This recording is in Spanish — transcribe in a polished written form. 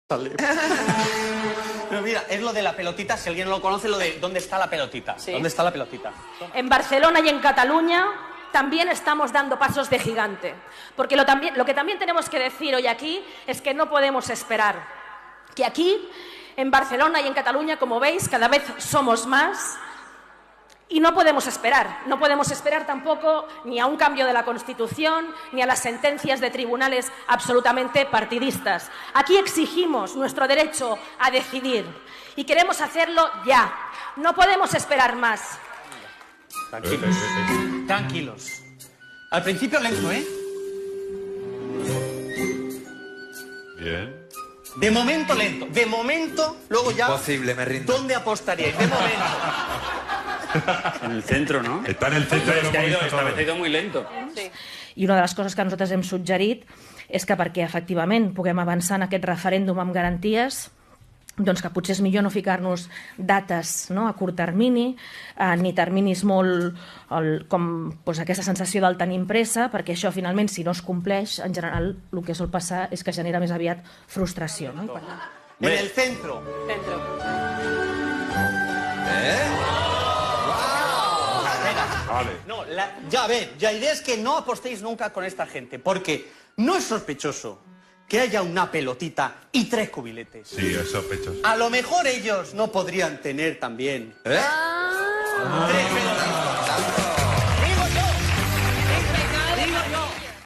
Pero mira, es lo de la pelotita, si alguien no lo conoce, lo de ¿dónde está la pelotita? Sí. ¿Dónde está la pelotita? En Barcelona y en Cataluña también estamos dando pasos de gigante. Porque lo que también tenemos que decir hoy aquí es que no podemos esperar. Que aquí, en Barcelona y en Cataluña, como veis, cada vez somos más. Y no podemos esperar. No podemos esperar tampoco ni a un cambio de la Constitución, ni a las sentencias de tribunales absolutamente partidistas. Aquí exigimos nuestro derecho a decidir. Y queremos hacerlo ya. No podemos esperar más. Tranquilos. Tranquilos. Al principio lento, ¿eh? Bien. De momento lento. De momento, luego ya... Imposible, me rindo. ¿Dónde apostaríais? De momento. En el centro, no? Está en el centro de lo hemos visto Esta vez ha todo. ido muy lento. Sí. I una de les coses que nosaltres hem suggerit és que perquè efectivament puguem avançar en aquest referèndum amb garanties, doncs que potser és millor no ficar-nos dates, no, a curt termini, ni terminis molt com doncs, aquesta sensació del tenim pressa, perquè això finalment, si no es compleix, en general el que sol passar és que genera més aviat frustració. No? I per tant... En el centro. Vale. No, ya ver, la idea es que no apostéis nunca con esta gente, porque no es sospechoso que haya una pelotita y 3 cubiletes. Sí, es sospechoso. A lo mejor ellos no podrían tener también 3 pelotitas.